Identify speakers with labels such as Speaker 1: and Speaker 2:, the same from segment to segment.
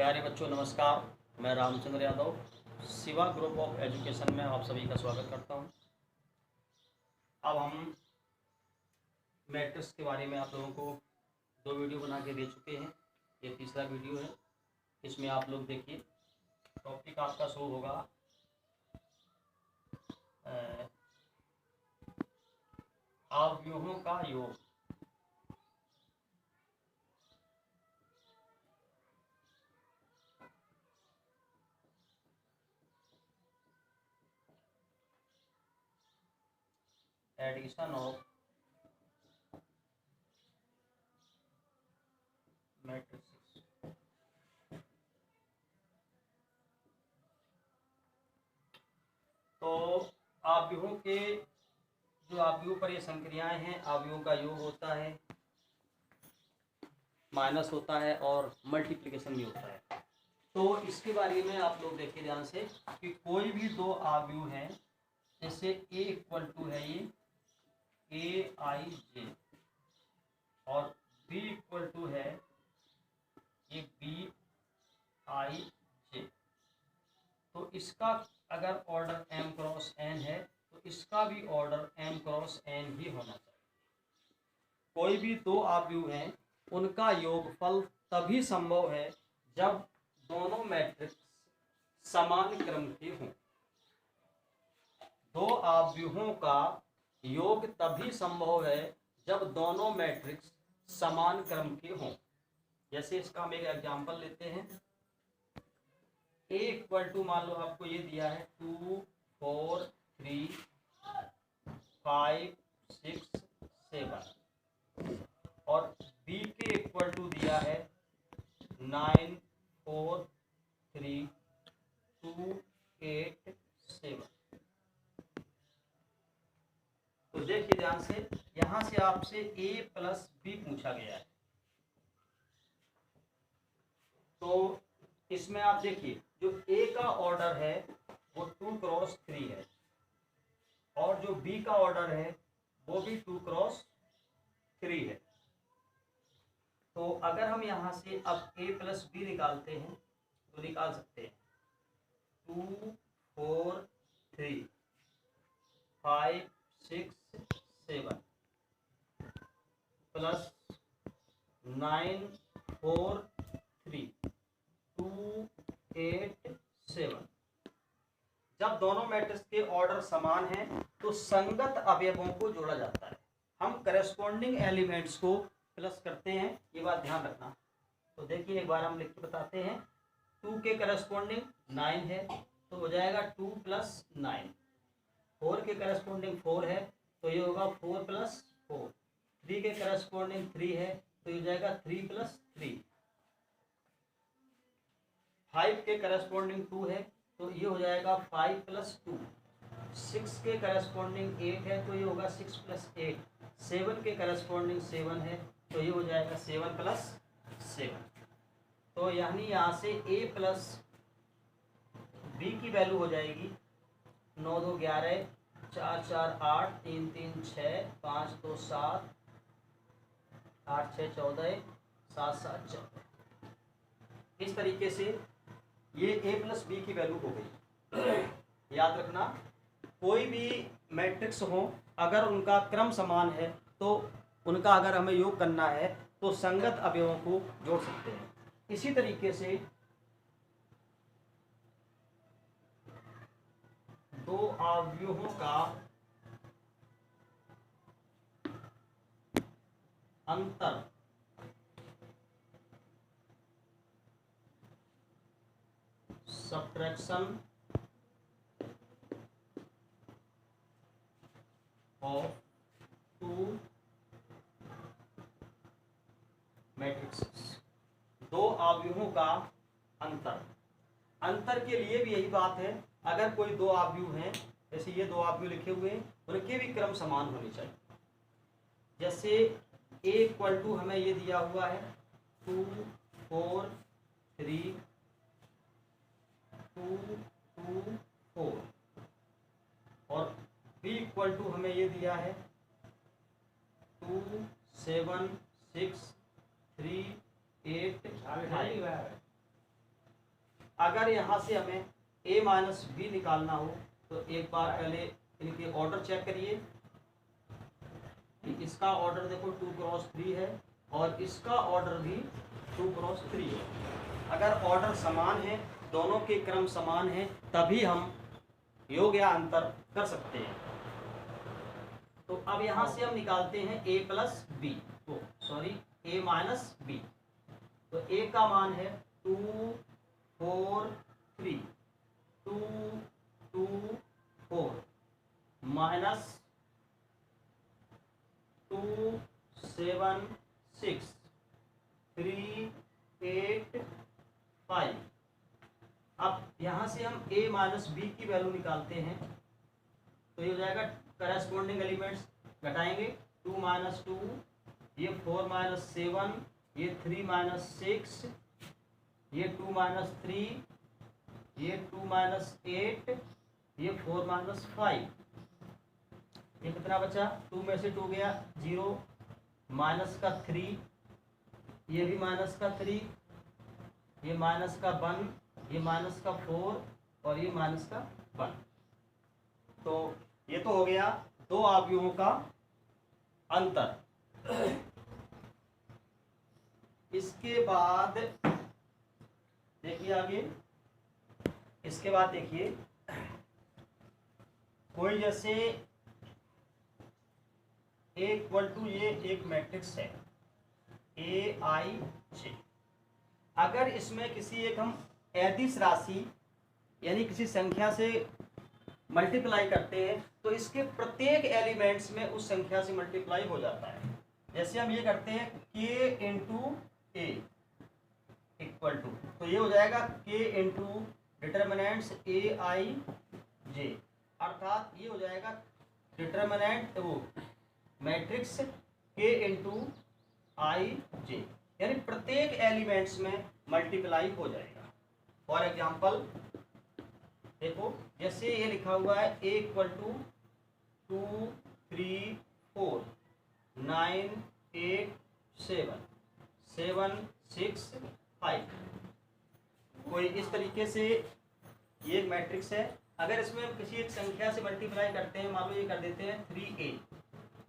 Speaker 1: प्यारे बच्चों नमस्कार। मैं Ramchandra Yadav Shiva group of education में आप सभी का स्वागत करता हूं। अब हम मैट्रिक्स के बारे में आप लोगों को 2 वीडियो बना के दे चुके हैं। ये तीसरा वीडियो है। इसमें आप लोग देखिए, टॉपिक आपका शो होगा अवयवों का योग। Addition of matrix. तो अवयवों के जो अवयवों पर ये संक्रियाएं हैं, अवयवों का योग होता है, माइनस होता है और मल्टीप्लिकेशन भी होता है। तो इसके बारे में आप लोग देखिए ध्यान से कि कोई भी 2 अवयव हैं, जैसे ए इक्वल टू है ये ए आई जे और बी इक्वल टू है ये बी आई जे। तो इसका अगर ऑर्डर m क्रॉस n है तो इसका भी ऑर्डर m क्रॉस n ही होना चाहिए। कोई भी 2 अवयव हैं, उनका योगफल तभी संभव है जब दोनों मैट्रिक्स समान क्रम के हों। 2 अवयवों का योग तभी संभव है जब दोनों मैट्रिक्स समान क्रम के हों। जैसे इसका हम एक एग्जांपल लेते हैं। ए इक्वल टू, मान लो आपको ये दिया है 2 4 3 5 6 7 और बी के इक्वल टू दिया है 9 4 3 2 8 7। तो देखिए ध्यान से, यहां से आपसे a प्लस बी पूछा गया है। तो इसमें आप देखिए, जो a का ऑर्डर है वो 2 क्रॉस 3 है और जो b का ऑर्डर है वो भी 2 क्रॉस 3 है। तो अगर हम यहाँ से अब a प्लस बी निकालते हैं तो निकाल सकते हैं 2 4 3 5 6 7 प्लस 9 4 3 2 8 7। जब दोनों मैट्रिक्स के ऑर्डर समान हैं तो संगत अवयवों को जोड़ा जाता है। हम करेस्पॉन्डिंग एलिमेंट्स को प्लस करते हैं, ये बात ध्यान रखना। तो देखिए एक बार हम लिख के बताते हैं। 2 के करेस्पॉन्डिंग 9 है तो हो जाएगा 2 प्लस 9। 4 के करेस्पॉन्डिंग 4 है तो ये होगा 4 प्लस 4। 3 के करेस्पॉन्डिंग 3 है तो ये हो जाएगा 3 प्लस 3। 5 के करेस्पॉन्डिंग 2 है तो ये हो जाएगा 5 प्लस 2। 6 के करेस्पॉन्डिंग 8 है तो ये होगा 6 प्लस 8। 7 के करेस्पॉन्डिंग 7 है तो ये हो जाएगा 7 प्लस 7। तो यानी यहाँ से a प्लस बी की वैल्यू हो जाएगी 9 2 11 4 4 8 3 3 6 5 2 7 8 6 14 7 7 14। इस तरीके से ये a प्लस बी की वैल्यू हो गई। याद रखना, कोई भी मैट्रिक्स हो अगर उनका क्रम समान है तो उनका अगर हमें योग करना है तो संगत अवयवों को जोड़ सकते हैं। इसी तरीके से 2 अवयवों का अंतर सब्ट्रैक्शन ऑफ 2 मैट्रिक्स। 2 अवयवों का अंतर के लिए भी यही बात है। अगर कोई 2 अवयव हैं, जैसे ये 2 अवयव लिखे हुए हैं, उनके भी क्रम समान होने चाहिए। जैसे a इक्वल टू हमें ये दिया हुआ है 2 4 3 2 2 4 और b इक्वल टू हमें ये दिया है 2 7 6 3 8 5। अगर यहाँ से हमें a माइनस बी निकालना हो तो एक बार पहले इनके ऑर्डर चेक करिए कि इसका ऑर्डर देखो 2 क्रॉस 3 है और इसका ऑर्डर भी 2 क्रॉस 3 है। अगर ऑर्डर समान है, दोनों के क्रम समान हैं, तभी हम योग या अंतर कर सकते हैं। तो अब यहाँ से हम निकालते हैं a plus B, sorry a minus B. तो a का मान है 2 4 3, 2 2 4 माइनस 2 7 6 3 8 5। अब यहाँ से हम a माइनस बी की वैल्यू निकालते हैं तो ये हो जाएगा करस्पॉन्डिंग एलिमेंट्स घटाएंगे 2 माइनस 2, ये 4 माइनस 7, ये 3 माइनस 6, ये 2 माइनस 3, ये 2 माइनस 8, ये 4 माइनस 5। ये कितना बचा? 2 में से 2 गया 0, माइनस का 3, ये भी माइनस का 3, ये माइनस का 1, ये माइनस का 4 और ये माइनस का 1। तो ये तो हो गया दो अवयवों का अंतर। इसके बाद देखिए आगे, इसके बाद देखिए कोई जैसे A इक्वल टू ये एक मैट्रिक्स है AIJ। अगर इसमें किसी एक हम अदिश राशि यानी किसी संख्या से मल्टीप्लाई करते हैं तो इसके प्रत्येक एलिमेंट्स में उस संख्या से मल्टीप्लाई हो जाता है। जैसे हम ये करते हैं K into A equal to, तो ये हो जाएगा K इंटू डिटर्मिनेंट्स AIJ, अर्थात ये हो जाएगा डिटर्मिनेंट वो मैट्रिक्स K इंटू IJ, यानी प्रत्येक एलिमेंट्स में मल्टीप्लाई हो जाएगा। फॉर एग्जाम्पल देखो, जैसे ये लिखा हुआ है A इक्वल टू 2 3 4 9 8 7 7 6 5, कोई इस तरीके से ये एक मैट्रिक्स है। अगर इसमें हम किसी एक संख्या से मल्टीप्लाई करते हैं, मान लो ये कर देते हैं 3A,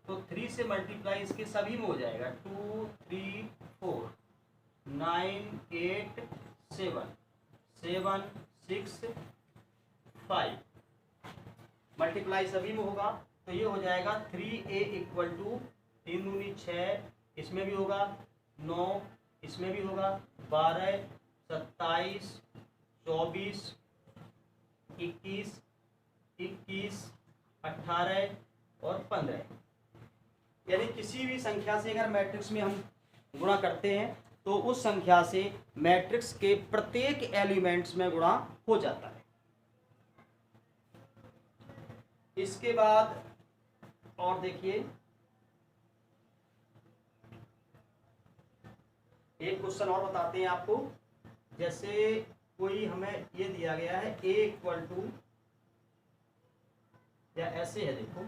Speaker 1: तो 3 से मल्टीप्लाई इसके सभी में हो जाएगा 2 3 4 9 8 7 7 6 5, मल्टीप्लाई सभी में होगा। तो ये हो जाएगा 3A इक्वल टू 3 दूनी 6, इसमें भी होगा 9, इसमें भी होगा 12 27 24 21 21 18 और 15। यानी किसी भी संख्या से अगर मैट्रिक्स में हम गुणा करते हैं तो उस संख्या से मैट्रिक्स के प्रत्येक एलिमेंट्स में गुणा हो जाता है। इसके बाद और देखिए, एक क्वेश्चन और बताते हैं आपको। जैसे कोई हमें ये दिया गया है A इक्वल टू, या ऐसे है, देखो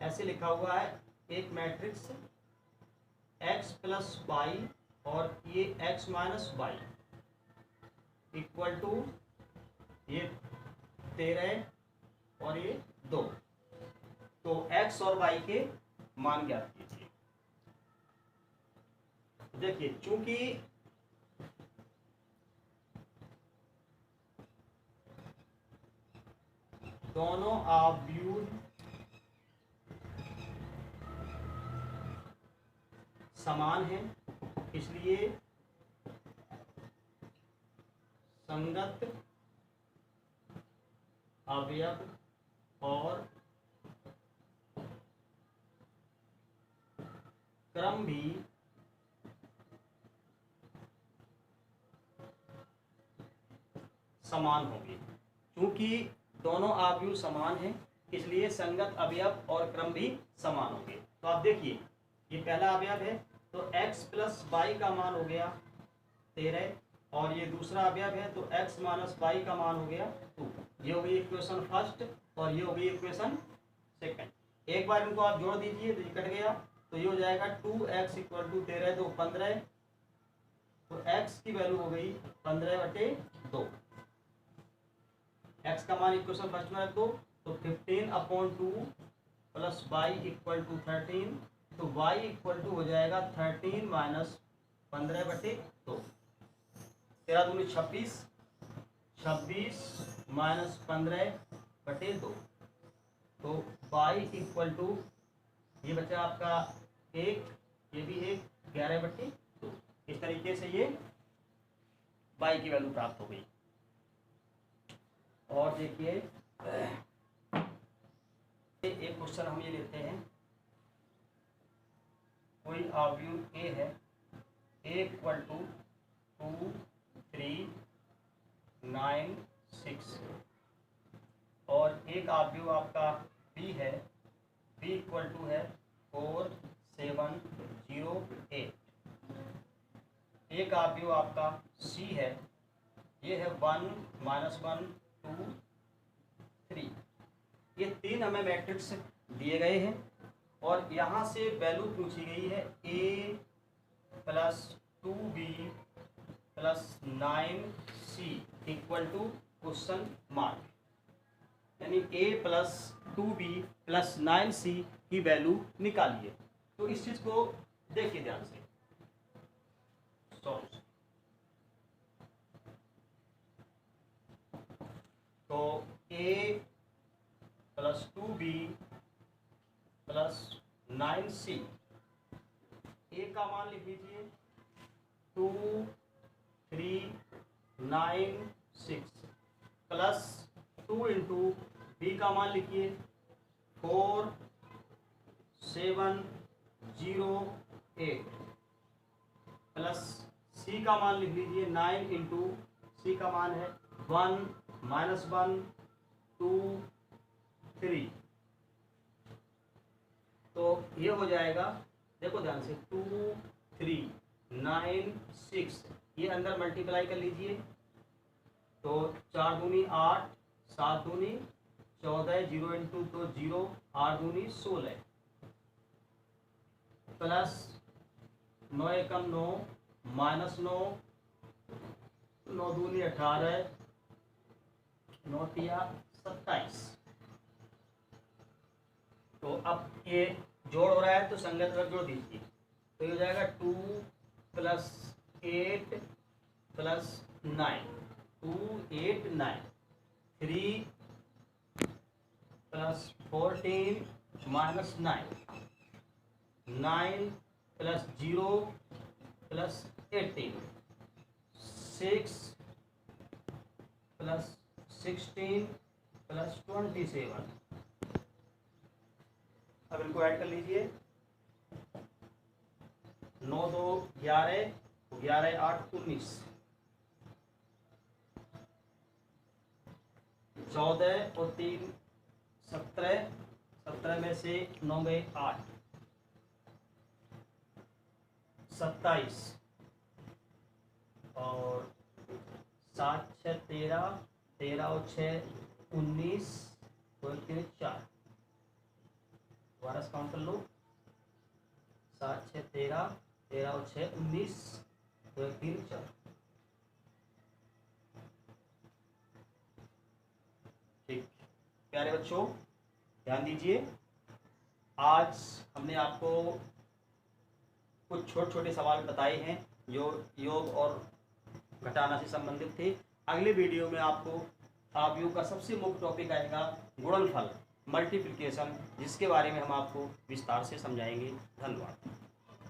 Speaker 1: ऐसे लिखा हुआ है एक मैट्रिक्स x प्लस वाई और ये x minus Y equal to ये 13 और ये 2। तो x और y के मान ज्ञात कीजिए। देखिए, चूंकि दोनों अवयव समान हैं, इसलिए संगत अवयव और क्रम भी समान होंगे। क्योंकि दोनों अवयव समान हैं, इसलिए संगत अवयव और क्रम भी समान होंगे। तो आप देखिए, ये पहला अवयव है तो x प्लस वाई का मान हो गया 13, और ये दूसरा अवयव है तो x माइनस वाई का मान हो गया 2। ये हो गई इक्वेशन फर्स्ट और ये हो गई इक्वेशन सेकंड। एक बार इनको आप जोड़ दीजिए तो ये कट गया, तो ये हो जाएगा 2x इक्वल टू 13 2 15 तो x की वैल्यू हो गई 15/2। x का मान इक्वेशन फर्स्ट में रख दो, तो 15/2 प्लस y इक्वल टू 13, तो y इक्वल टू हो जाएगा 13 माइनस 15/2। 13 दूनी 26, 26 माइनस 15/2, तो y इक्वल टू ये बचा आपका 1, ये भी 1, 11/2। इस तरीके से ये y की वैल्यू प्राप्त हो गई। और देखिए एक क्वेश्चन हम ये लेते हैं, कोई अवयव a है, a इक्वल टू 2, 3, 9, 6, और एक अवयव आपका b है, b इक्वल टू है 4, 7, 0, 8। एक अवयव आपका c है, ये है 1, -1, 2, 3। ये 3 हमें मैट्रिक्स दिए गए हैं और यहाँ से वैल्यू पूछी गई है a plus 2b plus 9c equal to question mark, यानी a plus 2b plus 9c की वैल्यू निकालिए। तो इस चीज को देखिए ध्यान से। तो a plus 2b plus 9c, a का मान लिख लीजिए 2, 3, 9, 6 प्लस 2 इंटू b का मान लिखिए 4, 7, 0, 8 प्लस c का मान लिख लीजिए 9 इंटू c का मान है 1, -1, 2, 3। तो ये हो जाएगा, देखो ध्यान से 2, 3, 9, 6, ये अंदर मल्टीप्लाई कर लीजिए। तो 4 दूनी 8, 7 दूनी 14, 0 इंटू तो 0, 8 दूनी 16 प्लस 9 एकम 9, -9, 9 दूनी 18, 9 तिया 27। तो अब ये जोड़ हो रहा है तो संगत वर्ग जोड़ दीजिए, तो ये हो जाएगा 2 plus 8 plus 9, 2, 8, 9, 3 plus 14 minus 9, 9 plus 0 plus 18, 6 plus 16 plus 27। अब इनको ऐड कर लीजिए, 9, 2, 11, 11, 8, 19, 14 और 3, 17, 17 में से 9 गए 8, 27 और 7, 6, 13, 13 और 6, 19 और 3, 4। दोबारा काउंट कर लो, 7, 6, 13, 13 और 6, 19, 2, 3, 4। ठीक, प्यारे बच्चों ध्यान दीजिए, आज हमने आपको कुछ छोटे छोटे सवाल बताए हैं जो योग और घटाना से संबंधित थे। अगले वीडियो में आपको अवयव का सबसे मुख्य टॉपिक आएगा गुणनफल, मल्टीप्लिकेशन, जिसके बारे में हम आपको विस्तार से समझाएंगे। धन्यवाद।